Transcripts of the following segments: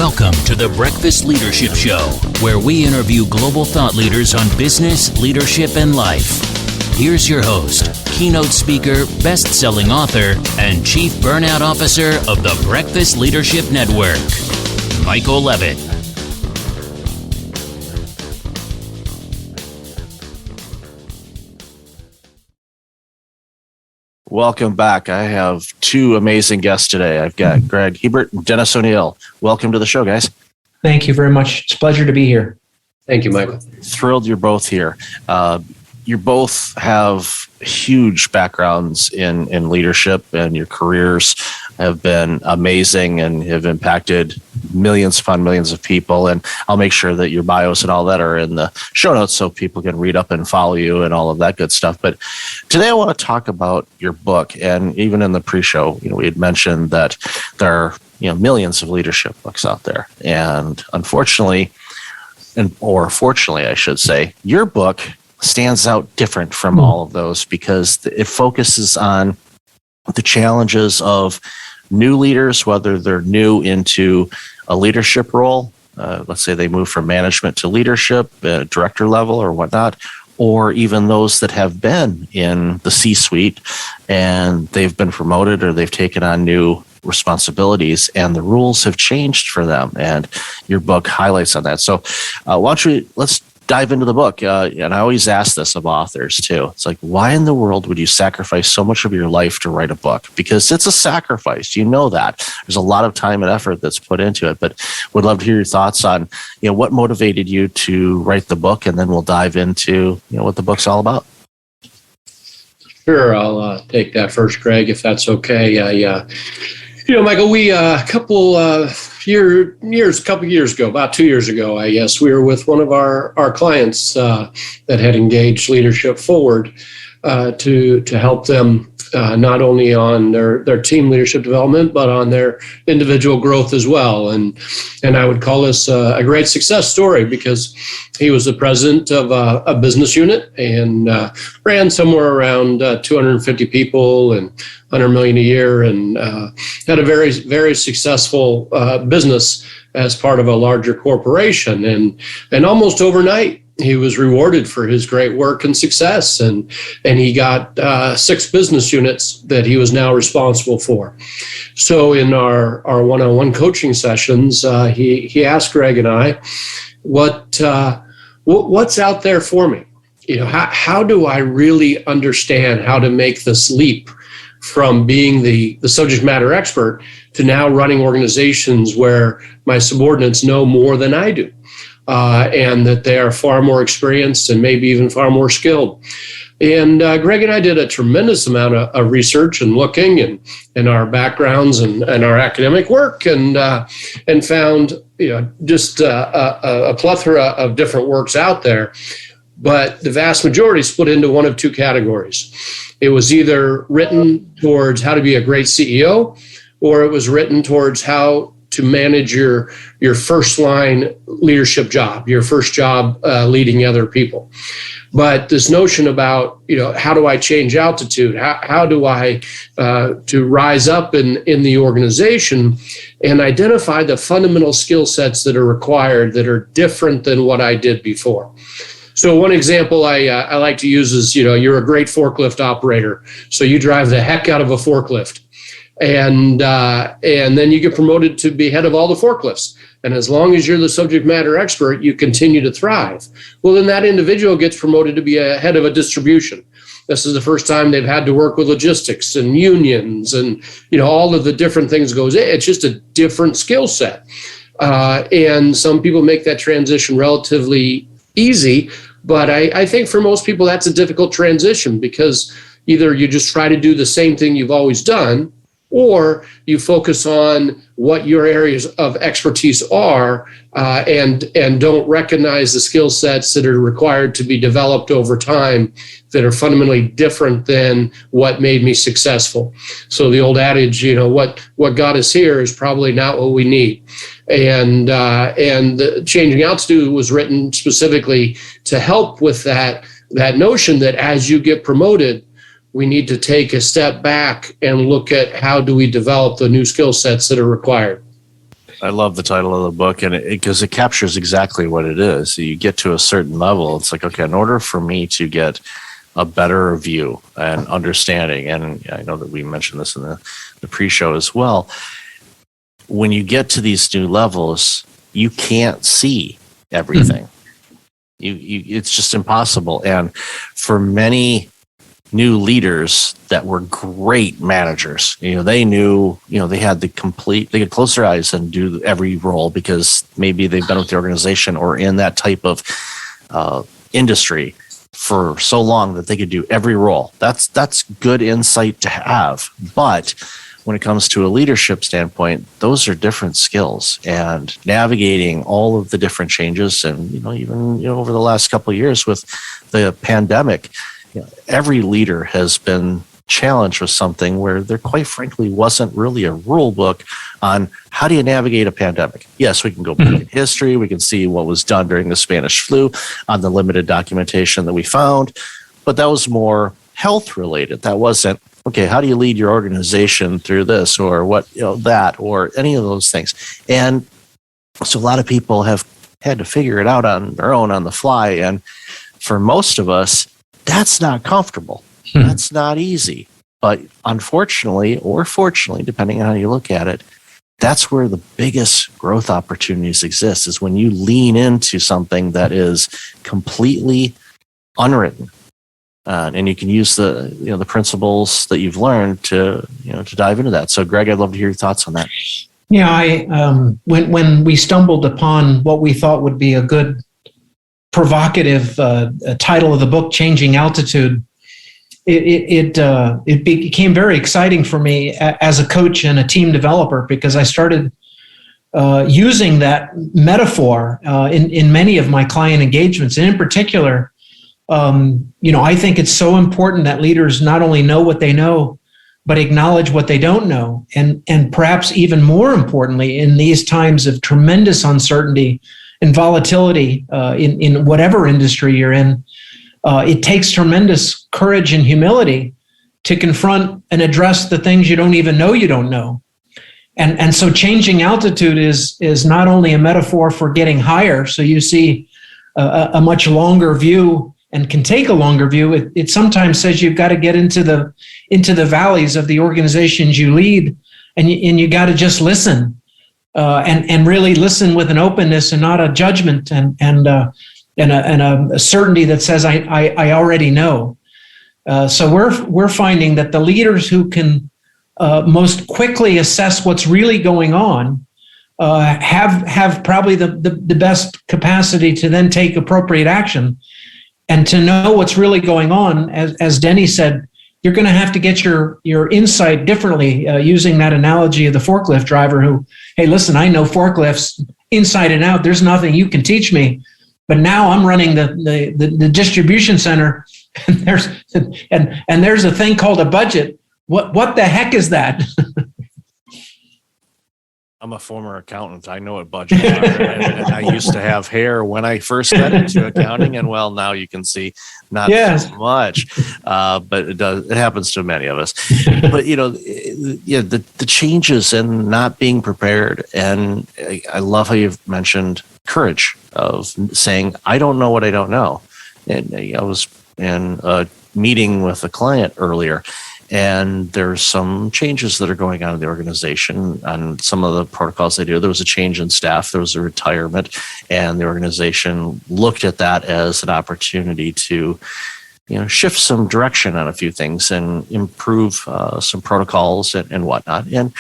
Welcome to the Breakfast Leadership Show, where we interview global thought leaders on business, leadership, and life. Here's your host, keynote speaker, best-selling author, and chief burnout officer of the Breakfast Leadership Network, Michael Levitt. Welcome back. I have two amazing guests today. I've got Greg Hiebert and Dennis O'Neill. Welcome to the show, guys. Thank you very much. It's a pleasure to be here. Thank you, Michael. Thrilled you're both here. You both have huge backgrounds in leadership, and your careers have been amazing and have impacted millions upon millions of people. And I'll make sure that your bios and all that are in the show notes so people can read up and follow you and all of that good stuff. But today I want to talk about your book. And even in the pre-show, we had mentioned that there are millions of leadership books out there. And unfortunately, or fortunately, I should say, your book stands out different from all of those because it focuses on the challenges of new leaders, whether they're new into a leadership role, let's say they move from management to leadership, director level or whatnot, or even those that have been in the C-suite and they've been promoted or they've taken on new responsibilities and the rules have changed for them. And your book highlights on that. So let's dive into the book. And I always ask this of authors too. It's like, why in the world would you sacrifice so much of your life to write a book? Because it's a sacrifice. You know that. There's a lot of time and effort that's put into it. But would love to hear your thoughts on what motivated you to write the book, and then we'll dive into what the book's all about. Sure, I'll take that first, Greg, if that's okay. Michael, we a couple years ago, about 2 years ago, I guess, we were with one of our clients that had engaged leadershipForward to help them not only on their team leadership development, but on their individual growth as well. And I would call this a great success story because he was the president of a business unit and ran somewhere around 250 people and 100 million a year, and had a very, very successful business as part of a larger corporation. And almost overnight, he was rewarded for his great work and success, and he got 6 business units that he was now responsible for. So in our one-on-one coaching sessions, he asked Greg and I, what's out there for me? How do I really understand how to make this leap from being the subject matter expert to now running organizations where my subordinates know more than I do? And that they are far more experienced and maybe even far more skilled. And Greg and I did a tremendous amount of research and looking in our backgrounds and our academic work, and found just a plethora of different works out there. But the vast majority split into one of two categories. It was either written towards how to be a great CEO, or it was written towards how to manage your first line leadership job, your first job leading other people. But this notion about, how do I change altitude? How do I to rise up in the organization and identify the fundamental skill sets that are required that are different than what I did before? So one example I like to use is, you're a great forklift operator. So you drive the heck out of a forklift. And then you get promoted to be head of all the forklifts. And as long as you're the subject matter expert, you continue to thrive. Well, then that individual gets promoted to be a head of a distribution. This is the first time they've had to work with logistics and unions and, all of the different things goes in. It's just a different skill set. And some people make that transition relatively easy. But I think for most people, that's a difficult transition because either you just try to do the same thing you've always done, or you focus on what your areas of expertise are and don't recognize the skill sets that are required to be developed over time that are fundamentally different than what made me successful. So the old adage, what got us here is probably not what we need. And the Changing Altitude was written specifically to help with that notion that as you get promoted, we need to take a step back and look at how do we develop the new skill sets that are required. I love the title of the book, and because it captures exactly what it is. So you get to a certain level, it's like, okay, in order for me to get a better view and understanding, and I know that we mentioned this in the pre-show as well, when you get to these new levels, you can't see everything. It's just impossible. And for many new leaders that were great managers, they knew, they had they could close their eyes and do every role because maybe they've been with the organization or in that type of industry for so long that they could do every role. That's good insight to have. But when it comes to a leadership standpoint, those are different skills, and navigating all of the different changes. And, even, over the last couple of years with the pandemic, every leader has been challenged with something where there quite frankly wasn't really a rule book on how do you navigate a pandemic. Yes, we can go back in history. We can see what was done during the Spanish flu on the limited documentation that we found, but that was more health related. That wasn't, okay, how do you lead your organization through this or what, that, or any of those things. And so a lot of people have had to figure it out on their own on the fly. And for most of us, that's not comfortable. That's not easy. But unfortunately, or fortunately, depending on how you look at it, that's where the biggest growth opportunities exist, is when you lean into something that is completely unwritten. And you can use the principles that you've learned to dive into that. So, Greg, I'd love to hear your thoughts on that. Yeah, when we stumbled upon what we thought would be a good provocative title of the book, Changing Altitude, it became very exciting for me as a coach and a team developer, because I started using that metaphor in many of my client engagements. And in particular, I think it's so important that leaders not only know what they know, but acknowledge what they don't know. And perhaps even more importantly, in these times of tremendous uncertainty and volatility in whatever industry you're in, it takes tremendous courage and humility to confront and address the things you don't even know you don't know. And so changing altitude is not only a metaphor for getting higher, so you see a much longer view and can take a longer view. It sometimes says you've got to get into the valleys of the organizations you lead, and you got to just listen and really listen with an openness and not a judgment and a certainty that says I already know. So we're finding that the leaders who can most quickly assess what's really going on have probably the best capacity to then take appropriate action. And to know what's really going on, as Denny said, you're going to have to get your insight differently, using that analogy of the forklift driver who, hey, listen, I know forklifts inside and out. There's nothing you can teach me. But now I'm running the distribution center, and there's a thing called a budget. What the heck is that? I'm a former accountant. I know what budgets are. And I used to have hair when I first got into accounting, and well, now you can see not so much, but it happens to many of us. But the changes and not being prepared, and I love how you've mentioned courage of saying, I don't know what I don't know. And I was in a meeting with a client earlier, and there's some changes that are going on in the organization on some of the protocols they do. There was a change in staff, there was a retirement, and the organization looked at that as an opportunity to shift some direction on a few things and improve some protocols and whatnot. And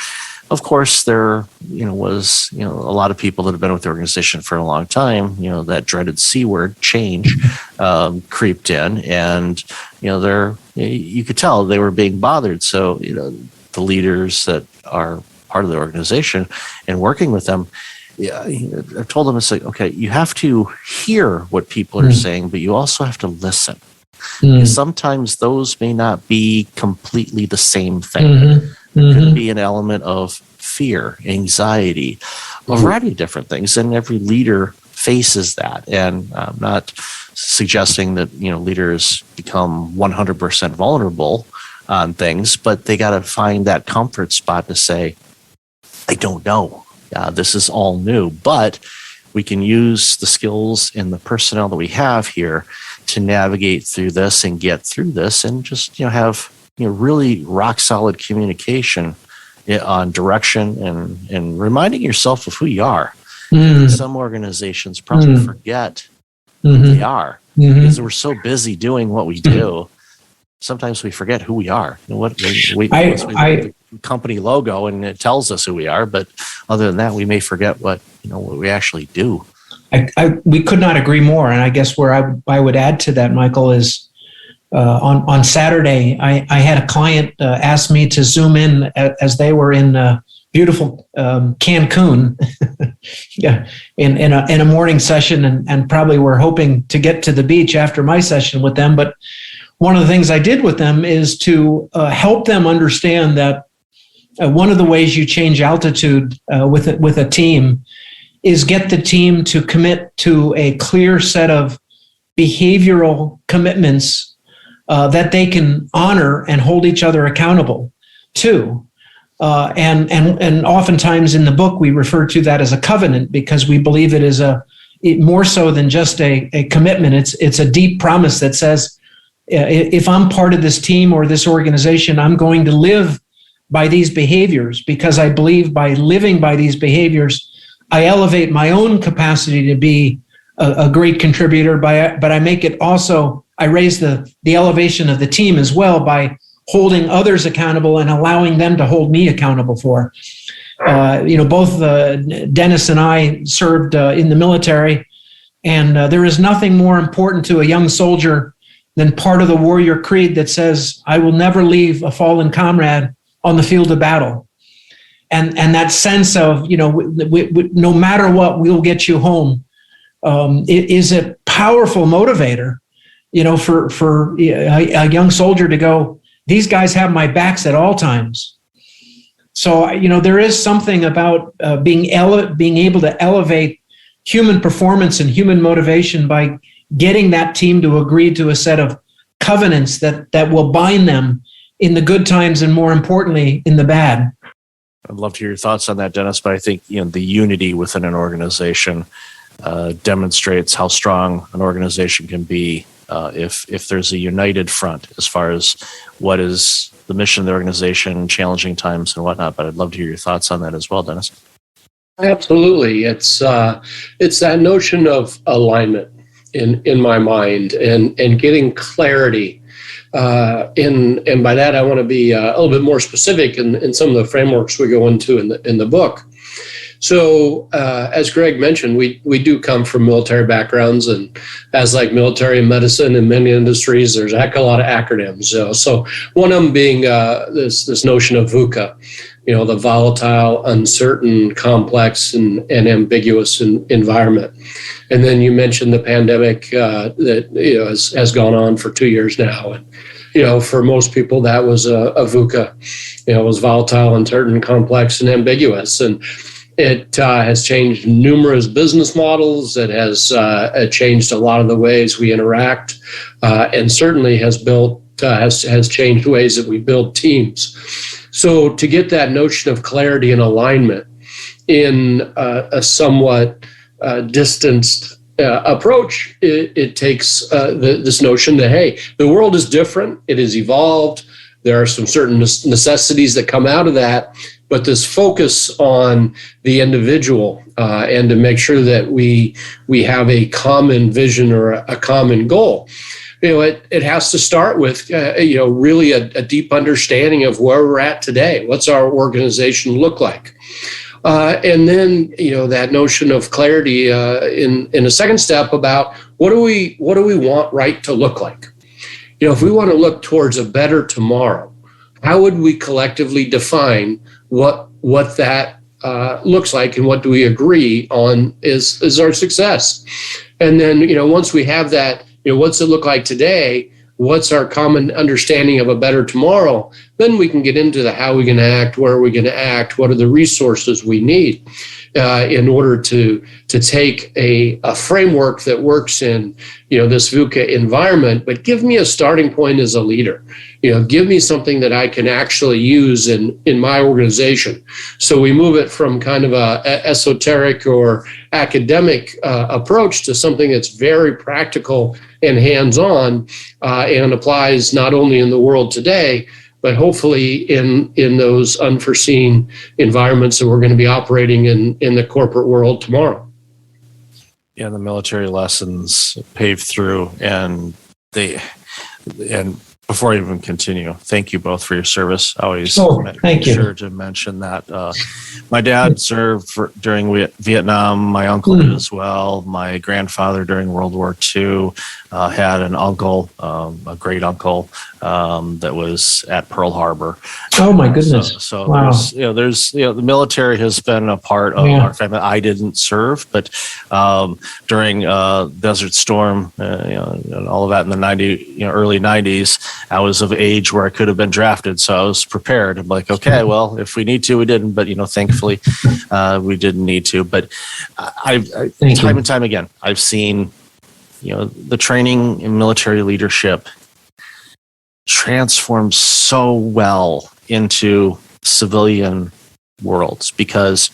of course, there was a lot of people that have been with the organization for a long time. That dreaded C word, change, creeped in, and you could tell they were being bothered. So the leaders that are part of the organization and working with them, I told them, it's like, okay, you have to hear what people are saying, but you also have to listen. Because sometimes those may not be completely the same thing. It could be an element of fear, anxiety, a variety of different things. And every leader faces that. And I'm not suggesting that, leaders become 100% vulnerable on things, but they got to find that comfort spot to say, I don't know. this is all new, but we can use the skills and the personnel that we have here to navigate through this and get through this, and just have really rock solid communication on direction and reminding yourself of who you are. Some organizations probably forget who they are because we're so busy doing what we do. Sometimes we forget who we are. We the company logo, and it tells us who we are, but other than that, we may forget what we actually do. We could not agree more. And I guess where I would add to that, Michael, is on Saturday, I had a client ask me to zoom in as they were in beautiful Cancun in a morning session, and probably were hoping to get to the beach after my session with them. But one of the things I did with them is to help them understand that one of the ways you change altitude with a team is get the team to commit to a clear set of behavioral commitments that they can honor and hold each other accountable to. And oftentimes in the book, we refer to that as a covenant, because we believe it is more so than just a commitment. It's a deep promise that says, if I'm part of this team or this organization, I'm going to live by these behaviors, because I believe by living by these behaviors, I elevate my own capacity to be a great contributor, but I make it also, I raise the elevation of the team as well by holding others accountable and allowing them to hold me accountable for. Both Dennis and I served in the military, and there is nothing more important to a young soldier than part of the warrior creed that says, I will never leave a fallen comrade on the field of battle. And that sense of, no matter what, we'll get you home, it is a powerful motivator, for a young soldier to go, these guys have my backs at all times. So, there is something about being able to elevate human performance and human motivation by getting that team to agree to a set of covenants that will bind them in the good times and, more importantly, in the bad. I'd love to hear your thoughts on that, Dennis, but I think the unity within an organization demonstrates how strong an organization can be if there's a united front as far as what is the mission of the organization, challenging times and whatnot. But I'd love to hear your thoughts on that as well, Dennis. Absolutely. It's that notion of alignment in my mind, and getting clarity. And by that, I want to be a little bit more specific in some of the frameworks we go into in the book. So, as Greg mentioned, we do come from military backgrounds, and as like military medicine in many industries, there's a heck of a lot of acronyms. So one of them being this notion of VUCA, the volatile, uncertain, complex, and ambiguous environment. And then you mentioned the pandemic that has gone on for 2 years now, and for most people that was a VUCA. It was volatile, uncertain, complex, and ambiguous, and it has changed numerous business models. It has changed a lot of the ways we interact, and certainly has changed ways that we build teams. So to get that notion of clarity and alignment in a somewhat distanced approach, it takes this notion that, hey, the world is different. It has evolved. There are some certain necessities that come out of that, but this focus on the individual and to make sure that we have a common vision or a common goal. It has to start with, really a deep understanding of where we're at today. What's our organization look like? And then, that notion of clarity in a second step about what do we want right to look like? If we want to look towards a better tomorrow, how would we collectively define what that looks like, and what do we agree on is our success? And then, once we have that, what's it look like today? what's our common understanding of a better tomorrow, then we can get into the how we're going to act, where are we going to act, what are the resources we need in order to take a framework that works in this VUCA environment, but give me a starting point as a leader. Give me something that I can actually use in my organization. So we move it from kind of a esoteric or academic approach to something that's very practical and hands-on and applies not only in the world today, but hopefully in those unforeseen environments that we're going to be operating in the corporate world tomorrow. Yeah, the military lessons paved through, and before I even continue, thank you both for your service. I always make sure to mention that. My dad served during Vietnam. My uncle did as well. My grandfather during World War II had an uncle, a great uncle, that was at Pearl Harbor. Oh my goodness! So wow. there's the military has been a part of our family. I didn't serve, but during Desert Storm, and all of that in the early 90s, I was of age where I could have been drafted, so I was prepared. I'm like, okay, well, if we need to, we didn't, but thankfully, we didn't need to. But I time and time again, I've seen, the training in military leadership transforms so well into civilian worlds because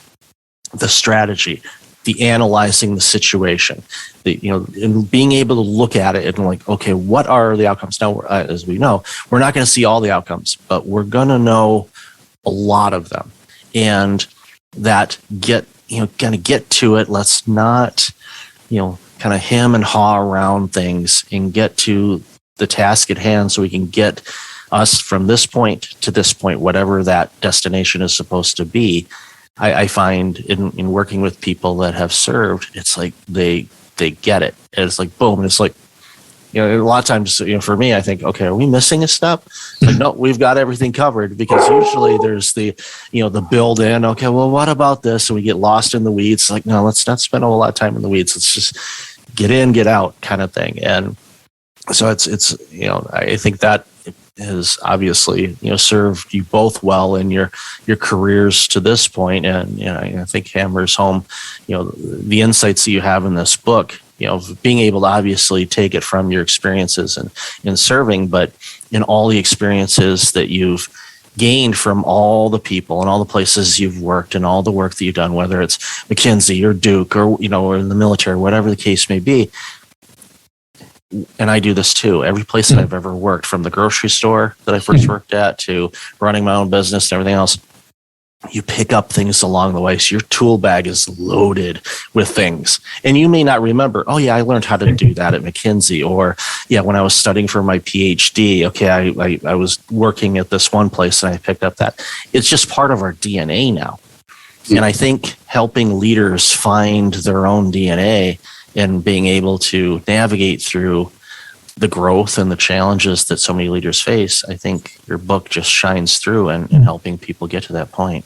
the strategy, the analyzing the situation, and being able to look at it and like, okay, what are the outcomes? Now, as we know, we're not going to see all the outcomes, but we're going to know a lot of them, and that kind of get to it. Let's not, kind of hem and haw around things and get to the task at hand so we can get us from this point to this point, whatever that destination is supposed to be. I find in working with people that have served, it's like they get it. It's like boom, and it's like, a lot of times, for me, I think, okay, are we missing a step? It's like, no, we've got everything covered, because usually there's the build in. Okay, well, what about this? And we get lost in the weeds. It's like, no, let's not spend a whole lot of time in the weeds. Let's just get in, get out kind of thing. And so it's I think that has obviously served you both well in your careers to this point. And I think hammers home the insights that you have in this book, being able to obviously take it from your experiences in serving, but in all the experiences that you've gained from all the people and all the places you've worked and all the work that you've done, whether it's McKinsey or Duke or or in the military, whatever the case may be. And I do this too. Every place that I've ever worked, from the grocery store that I first worked at to running my own business and everything else, you pick up things along the way. So your tool bag is loaded with things. And you may not remember, oh yeah, I learned how to do that at McKinsey, or yeah, when I was studying for my PhD, okay, I was working at this one place and I picked up that. It's just part of our DNA now. And I think helping leaders find their own DNA and being able to navigate through the growth and the challenges that so many leaders face, I think your book just shines through in helping people get to that point.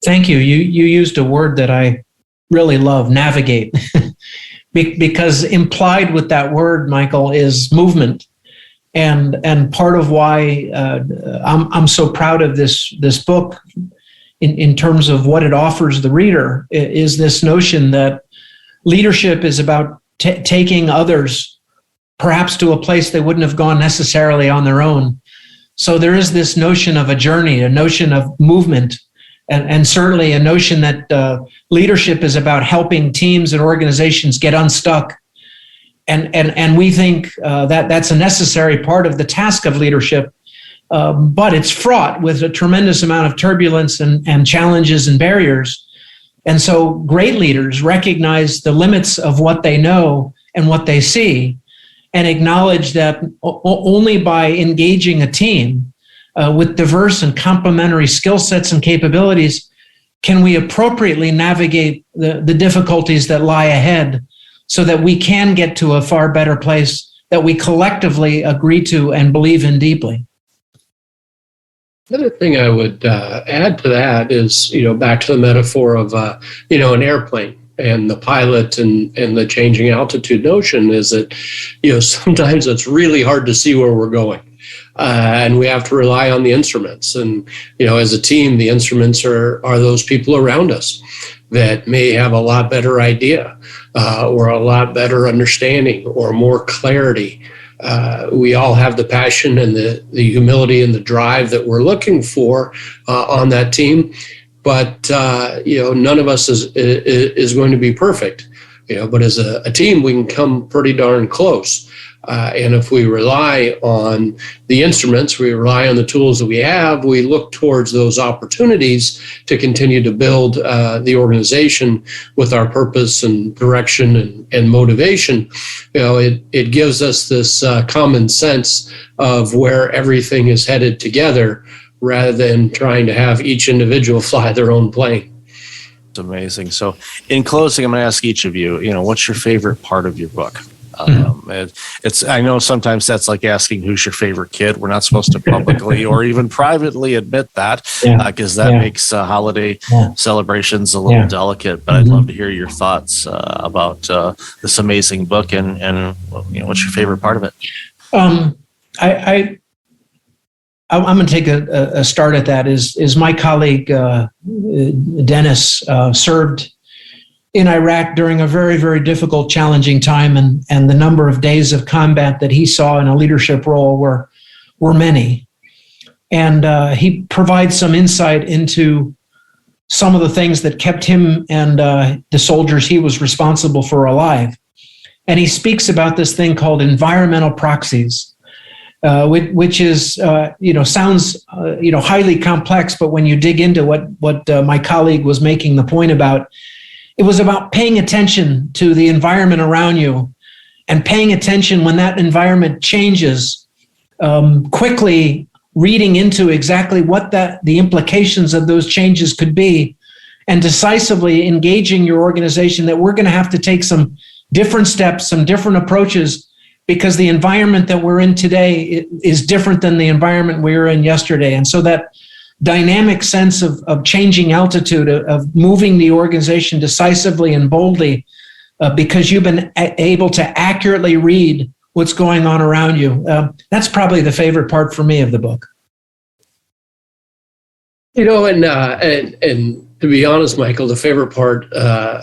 Thank you. You used a word that I really love, navigate, because implied with that word, Michael, is movement. And part of why I'm so proud of this book in terms of what it offers the reader is this notion that leadership is about taking others perhaps to a place they wouldn't have gone necessarily on their own. So there is this notion of a journey, a notion of movement, and certainly a notion that leadership is about helping teams and organizations get unstuck. And we think that's a necessary part of the task of leadership, but it's fraught with a tremendous amount of turbulence and challenges and barriers. And so great leaders recognize the limits of what they know and what they see, and acknowledge that only by engaging a team with diverse and complementary skill sets and capabilities can we appropriately navigate the difficulties that lie ahead, so that we can get to a far better place that we collectively agree to and believe in deeply. Another thing I would add to that is, back to the metaphor of, an airplane. and the pilot and the changing altitude notion is that, sometimes it's really hard to see where we're going. And we have to rely on the instruments. And, as a team, the instruments are those people around us that may have a lot better idea or a lot better understanding or more clarity. We all have the passion and the humility and the drive that we're looking for on that team. But, none of us is going to be perfect, but as a team, we can come pretty darn close. And if we rely on the instruments, we rely on the tools that we have, we look towards those opportunities to continue to build the organization with our purpose and direction and motivation. It gives us this common sense of where everything is headed together, rather than trying to have each individual fly their own plane. It's amazing. So in closing, I'm going to ask each of you, what's your favorite part of your book? I know sometimes that's like asking who's your favorite kid. We're not supposed to publicly or even privately admit that because that makes holiday celebrations a little delicate. But I'd love to hear your thoughts about this amazing book and what's your favorite part of it? I'm going to take a start at that. Is my colleague Dennis served in Iraq during a very, very difficult, challenging time, and the number of days of combat that he saw in a leadership role were many. And he provides some insight into some of the things that kept him and the soldiers he was responsible for alive. And he speaks about this thing called environmental proxies. Which is, sounds, highly complex, but when you dig into what my colleague was making the point about, it was about paying attention to the environment around you and paying attention when that environment changes, quickly reading into exactly what the implications of those changes could be, and decisively engaging your organization that we're going to have to take some different steps, some different approaches, because the environment that we're in today is different than the environment we were in yesterday. And so that dynamic sense of changing altitude, of moving the organization decisively and boldly, because you've been able to accurately read what's going on around you. That's probably the favorite part for me of the book. And to be honest, Michael, the favorite part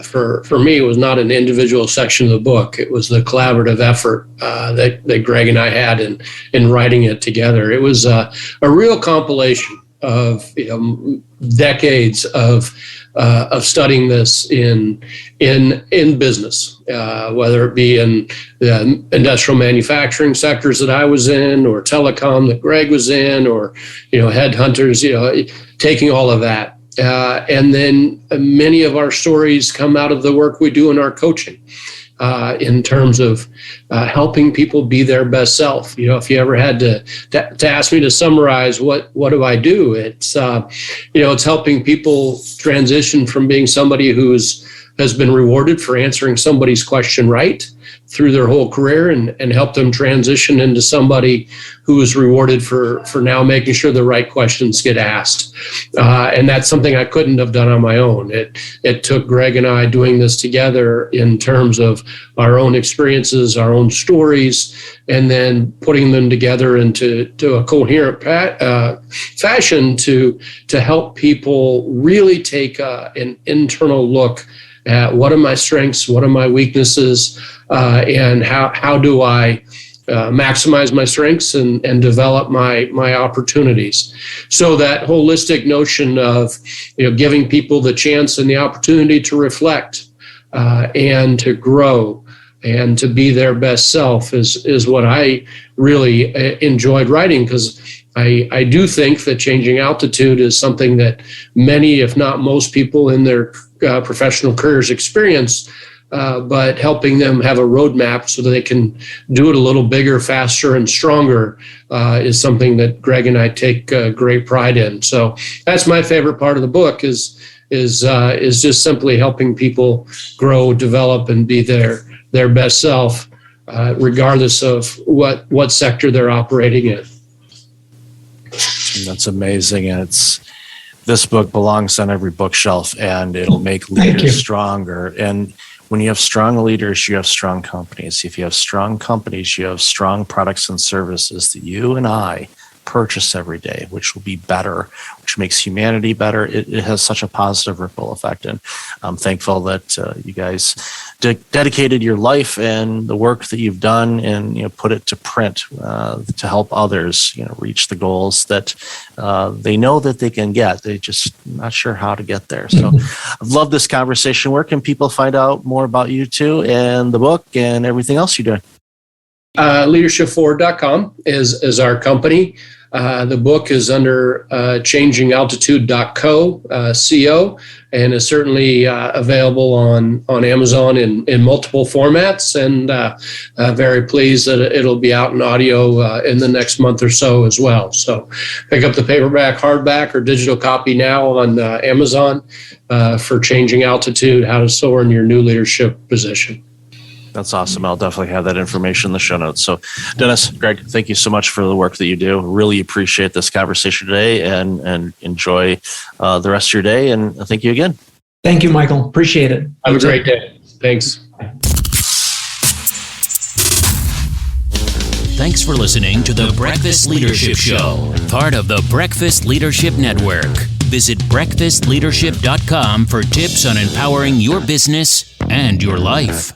for me was not an individual section of the book. It was the collaborative effort that Greg and I had in writing it together. It was a real compilation of decades of studying this in business, whether it be in the industrial manufacturing sectors that I was in, or telecom that Greg was in, or headhunters, taking all of that. And then many of our stories come out of the work we do in our coaching, in terms of helping people be their best self. If you ever had to ask me to summarize what do I do, it's it's helping people transition from being somebody has been rewarded for answering somebody's question right through their whole career, and help them transition into somebody who is rewarded for now making sure the right questions get asked. And that's something I couldn't have done on my own. It took Greg and I doing this together in terms of our own experiences, our own stories, and then putting them together into a coherent fashion to help people really take an internal look at what are my strengths, what are my weaknesses, and how do I maximize my strengths and develop my opportunities. So that holistic notion of giving people the chance and the opportunity to reflect and to grow and to be their best self is what I really enjoyed writing, because I do think that changing altitude is something that many, if not most people in their professional careers experience, but helping them have a roadmap so that they can do it a little bigger, faster, and stronger is something that Greg and I take great pride in. So that's my favorite part of the book is just simply helping people grow, develop, and be their best self, regardless of what sector they're operating in. That's amazing. And This book belongs on every bookshelf, and it'll make leaders stronger. And when you have strong leaders, you have strong companies. If you have strong companies, you have strong products and services that you and I purchase every day, which will be better, which makes humanity better. It has such a positive ripple effect. And I'm thankful that you guys dedicated your life and the work that you've done and put it to print to help others reach the goals that they know that they can get. They're just not sure how to get there. So I've loved this conversation. Where can people find out more about you two and the book and everything else you're doing? LeadershipForward.com is our company. The book is under changingaltitude.co, and is certainly available on Amazon in multiple formats, and very pleased that it'll be out in audio in the next month or so as well. So pick up the paperback, hardback, or digital copy now on Amazon for Changing Altitude, How to Soar in Your New Leadership Position. That's awesome. I'll definitely have that information in the show notes. So, Dennis, Greg, thank you so much for the work that you do. Really appreciate this conversation today, and enjoy the rest of your day. And thank you again. Thank you, Michael. Appreciate it. Have a great day. Thanks. Thanks for listening to the Breakfast Leadership Show, part of the Breakfast Leadership Network. Visit breakfastleadership.com for tips on empowering your business and your life.